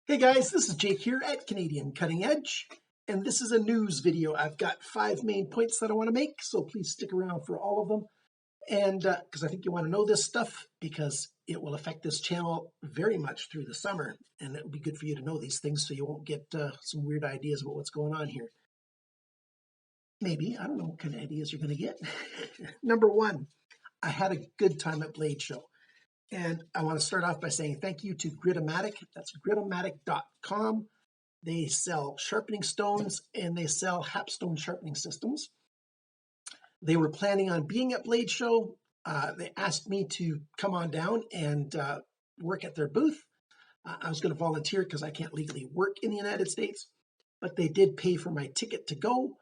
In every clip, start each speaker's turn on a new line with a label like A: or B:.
A: Hey guys, this is Jake here at Canadian Cutting Edge, and this is a news video. I've got 5 main points that I want to make, so please stick around for all of them. And because I think you want to know this stuff, because it will affect this channel very much through the summer, and it will be good for you to know these things so you won't get some weird ideas about what's going on here. Maybe, I don't know what kind of ideas you're going to get. Number one, I had a good time at Blade Show. And I want to start off by saying thank you to GRITOMATIC. That's GRITOMATIC.com. They sell sharpening stones and they sell Hapstone sharpening systems. They were planning on being at Blade Show. They asked me to come on down and work at their booth. I was going to volunteer because I can't legally work in the United States, but they did pay for my ticket to go.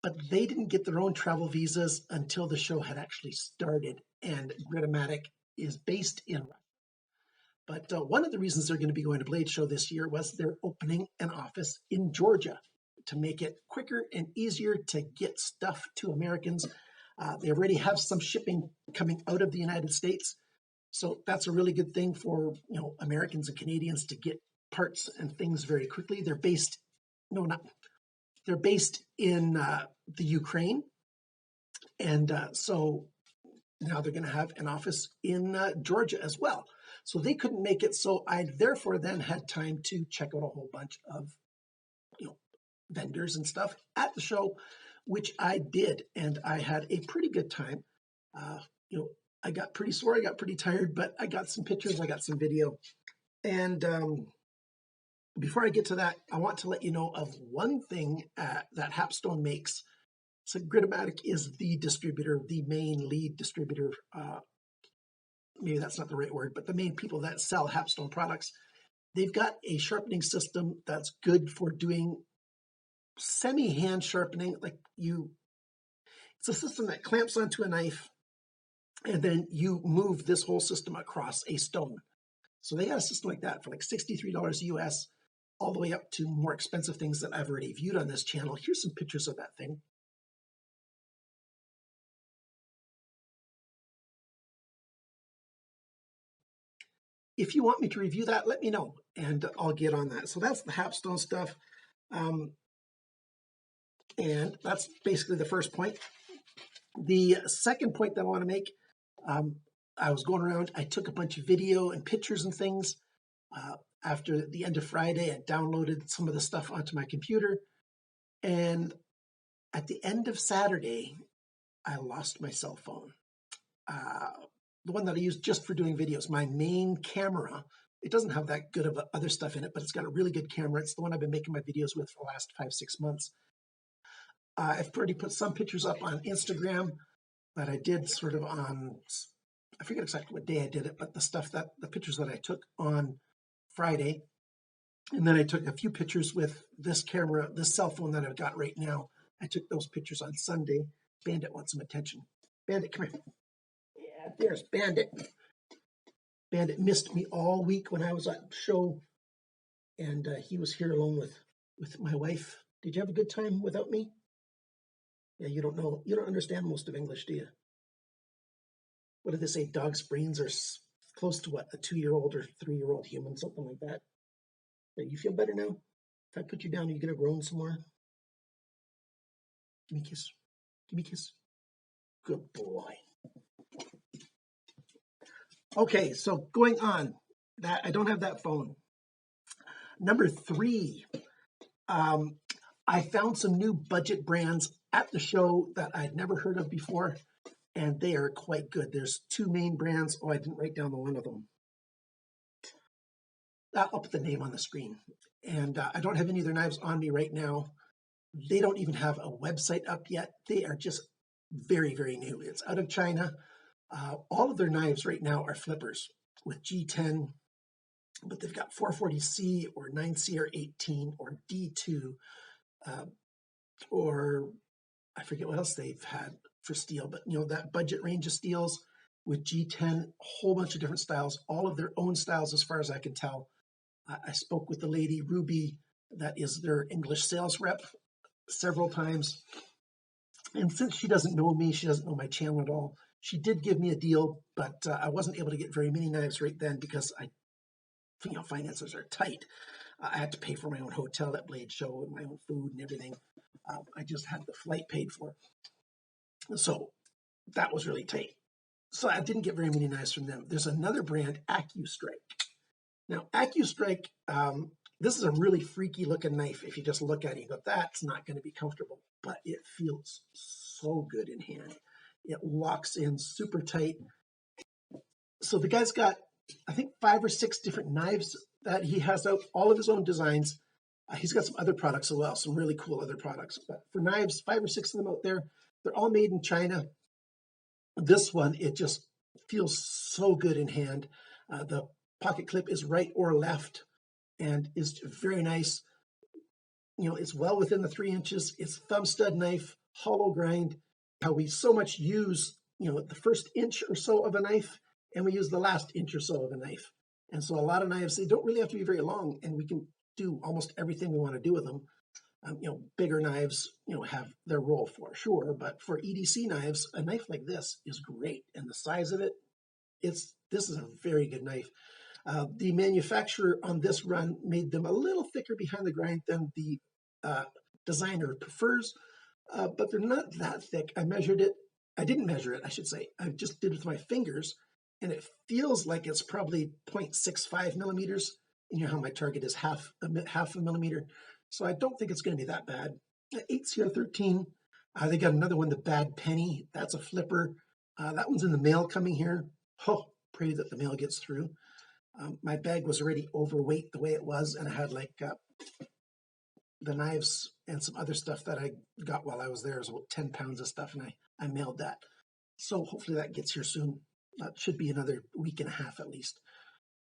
A: But they didn't get their own travel visas until the show had actually started, and GRITOMATIC is based in Russia. But one of the reasons they're going to be going to Blade Show this year was they're opening an office in Georgia to make it quicker and easier to get stuff to Americans. They already have some shipping coming out of the United States, so that's a really good thing for Americans and Canadians to get parts and things very quickly. They're based in the Ukraine, and so now they're going to have an office in Georgia as well. So they couldn't make it, so I therefore then had time to check out a whole bunch of vendors and stuff at the show, which I did, and I had a pretty good time. I got pretty sore, I got pretty tired, but I got some pictures, I got some video, and before I get to that, I want to let you know of one thing that Hapstone makes. So GRITOMATIC is the distributor, the main lead distributor. Maybe that's not the right word, but the main people that sell Hapstone products. They've got a sharpening system that's good for doing semi-hand sharpening. It's a system that clamps onto a knife, and then you move this whole system across a stone. So they got a system like that for like $63 US, all the way up to more expensive things that I've already viewed on this channel. Here's some pictures of that thing. If you want me to review that, let me know, and I'll get on that. So that's the Hapstone stuff. And that's basically the first point. The second point that I want to make, I was going around, I took a bunch of video and pictures and things. After the end of Friday, I downloaded some of the stuff onto my computer. And at the end of Saturday, I lost my cell phone. The one that I use just for doing videos, my main camera. It doesn't have that good of other stuff in it, but it's got a really good camera. It's the one I've been making my videos with for the last 5-6 months. I've already put some pictures up on Instagram that I did sort of on, I forget exactly what day I did it, but the pictures that I took on Friday. And then I took a few pictures with this camera, this cell phone that I've got right now. I took those pictures on Sunday. Bandit wants some attention. Bandit, come here. Yeah, there's Bandit. Bandit missed me all week when I was at the show, and he was here alone with my wife. Did you have a good time without me? Yeah, you don't understand most of English, do you? What did they say? Dogs' brains are close to what, a 2-year-old or 3-year-old human, something like that. You feel better now? If I put you down, are you gonna groan some more? Give me a kiss. Give me a kiss. Good boy. Okay, so going on, that I don't have that phone. Number 3, I found some new budget brands at the show that I'd never heard of before, and they are quite good. There's 2 main brands. Oh, I didn't write down the one of them. I'll put the name on the screen. And I don't have any of their knives on me right now. They don't even have a website up yet. They are just very, very new. It's out of China. All of their knives right now are flippers with G10, but they've got 440C or 9CR18 or D2, or I forget what else they've had for steel, but that budget range of steels with G10, a whole bunch of different styles, all of their own styles as far as I can tell. I spoke with the lady, Ruby, that is their English sales rep, several times. And since she doesn't know me, she doesn't know my channel at all, she did give me a deal, but I wasn't able to get very many knives right then because I finances are tight. I had to pay for my own hotel at Blade Show and my own food and everything. I just had the flight paid for. So that was really tight. So I didn't get very many knives from them. There's another brand, Acu-Strike. Now, Acu-Strike, this is a really freaky looking knife. If you just look at it, you go, that's not going to be comfortable, but it feels so good in hand. It locks in super tight. So the guy's got, I think, 5 or 6 different knives that he has out, all of his own designs. He's got some other products as well, some really cool other products. But for knives, 5 or 6 of them out there. They're all made in China. This one, it just feels so good in hand. The pocket clip is right or left and is very nice. It's well within the 3 inches. It's thumb stud knife, hollow grind. How we so much use, the first inch or so of a knife, and we use the last inch or so of a knife. And so a lot of knives, they don't really have to be very long, and we can do almost everything we want to do with them. Bigger knives, have their role for sure, but for EDC knives, a knife like this is great. And the size of it, this is a very good knife. The manufacturer on this run made them a little thicker behind the grind than the designer prefers, but they're not that thick. I measured it. I didn't measure it, I should say. I just did it with my fingers, and it feels like it's probably 0.65 millimeters. You know how my target is half a millimeter. So I don't think it's going to be that bad. 8CR13. They got another one, the Bad Penny. That's a flipper. That one's in the mail coming here. Oh, pray that the mail gets through. My bag was already overweight the way it was, and I had like the knives and some other stuff that I got while I was there. It was about 10 pounds of stuff, and I mailed that. So hopefully that gets here soon. That should be another week and a half at least,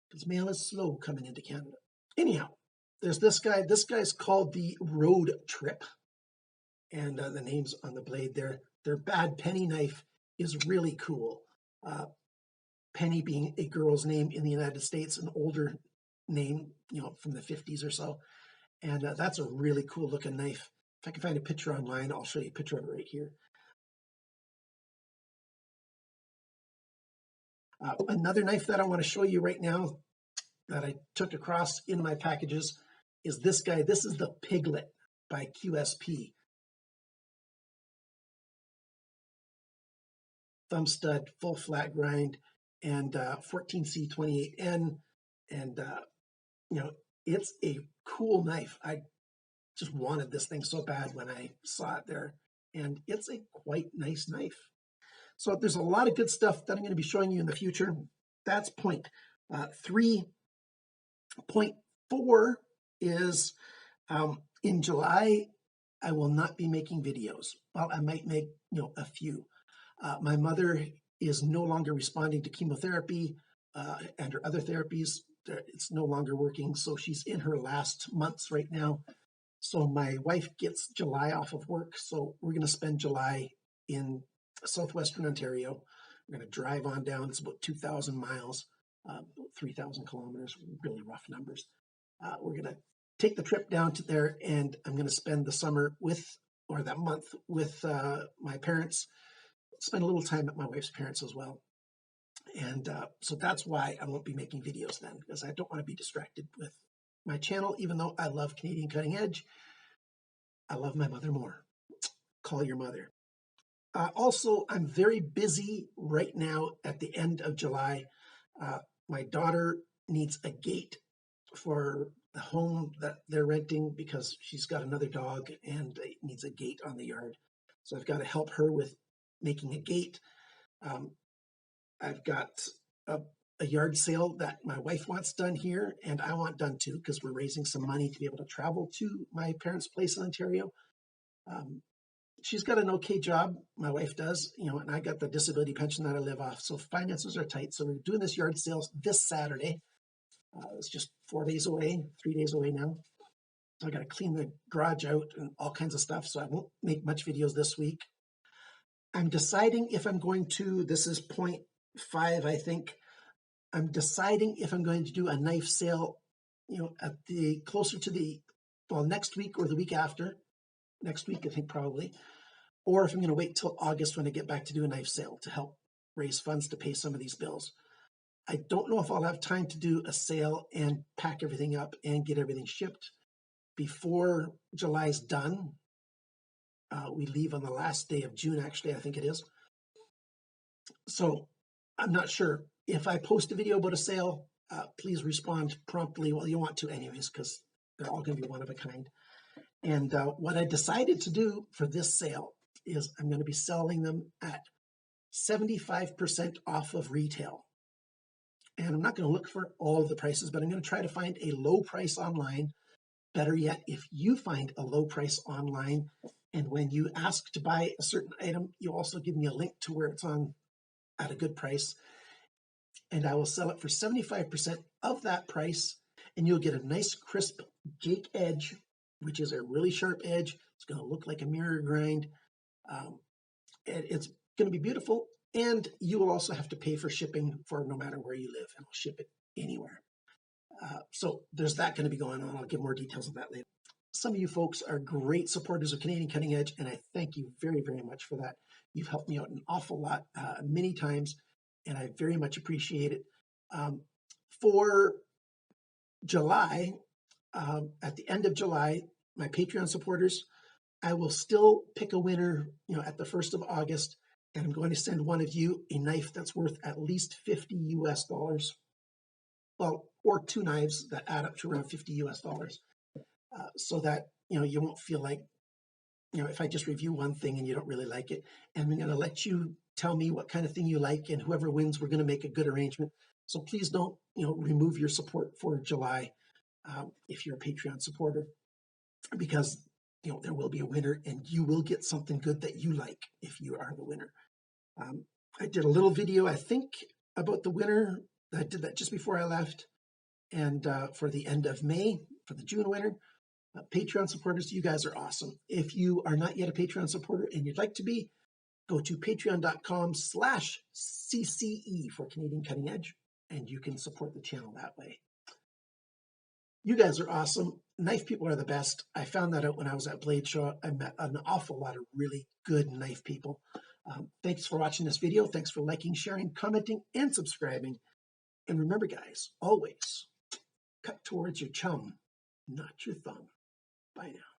A: because mail is slow coming into Canada. Anyhow, there's this guy. This guy's called the Road Trip, and the name's on the blade there. Their Bad Penny knife is really cool. Penny being a girl's name in the United States, an older name, from the 50s or so. And that's a really cool looking knife. If I can find a picture online, I'll show you a picture of it right here. Another knife that I want to show you right now that I took across in my packages is this guy. This is the Piglet by QSP. Thumb stud, full flat grind, and 14C28N. And, it's a cool knife. I just wanted this thing so bad when I saw it there. And it's a quite nice knife. So there's a lot of good stuff that I'm going to be showing you in the future. That's point 3. Point 4 is in July, I will not be making videos. Well, I might make, a few. My mother is no longer responding to chemotherapy and her other therapies. It's no longer working, so she's in her last months right now. So my wife gets July off of work, so we're going to spend July in southwestern Ontario. We're going to drive on down. It's about 2,000 miles, 3,000 kilometers, really rough numbers. We're going to take the trip down to there, and I'm going to spend the summer that month with my parents, spend a little time at my wife's parents as well. And so that's why I won't be making videos then, because I don't want to be distracted with my channel. Even though I love Canadian Cutting Edge, I love my mother more. Call your mother. Also, I'm very busy right now at the end of July. My daughter needs a gate for the home that they're renting because she's got another dog and it needs a gate on the yard. So I've got to help her with making a gate. I've got a yard sale that my wife wants done here, and I want done too, because we're raising some money to be able to travel to my parents' place in Ontario. She's got an okay job, my wife does, and I got the disability pension that I live off, so finances are tight. So we're doing this yard sale this Saturday. It's just 4 days away, 3 days away now. So I got to clean the garage out and all kinds of stuff, so I won't make much videos this week. I'm deciding if I'm going to, this is point 5, I think. I'm deciding if I'm going to do a knife sale, at the closer to the, next week or the week after. Next week, I think probably. Or if I'm going to wait till August when I get back to do a knife sale to help raise funds to pay some of these bills. I don't know if I'll have time to do a sale and pack everything up and get everything shipped before July's done. We leave on the last day of June, actually, I think it is. So I'm not sure. If I post a video about a sale, please respond promptly. Well, you want to anyways, because they're all going to be one of a kind. And what I decided to do for this sale is I'm going to be selling them at 75% off of retail. And I'm not going to look for all of the prices, but I'm going to try to find a low price online. Better yet, if you find a low price online, and when you ask to buy a certain item, you also give me a link to where it's on at a good price, and I will sell it for 75% of that price, and you'll get a nice crisp Jake edge, which is a really sharp edge. It's going to look like a mirror grind. And it's going to be beautiful, and you will also have to pay for shipping for no matter where you live, and I'll ship it anywhere. So there's that going to be going on. I'll give more details of that later. Some of you folks are great supporters of Canadian Cutting Edge, and I thank you very, very much for that. You've helped me out an awful lot, many times, and I very much appreciate it. For July, at the end of July, my Patreon supporters, I will still pick a winner, at the 1st of August, and I'm going to send one of you a knife that's worth at least $50 US. Well, or 2 knives that add up to around $50 US, so that, you won't feel like, if I just review one thing and you don't really like it. And I'm going to let you tell me what kind of thing you like, and whoever wins, we're going to make a good arrangement. So please don't, remove your support for July if you're a Patreon supporter, because, there will be a winner, and you will get something good that you like if you are the winner. I did a little video, I think, about the winner. I did that just before I left. And for the end of May, for the June winner, Patreon supporters, you guys are awesome. If you are not yet a Patreon supporter and you'd like to be, go to patreon.com/CCE for Canadian Cutting Edge, and you can support the channel that way. You guys are awesome. Knife people are the best. I found that out when I was at Blade Show. I met an awful lot of really good knife people. Thanks for watching this video. Thanks for liking, sharing, commenting, and subscribing. And remember, guys, always cut towards your chum, not your thumb. Bye now.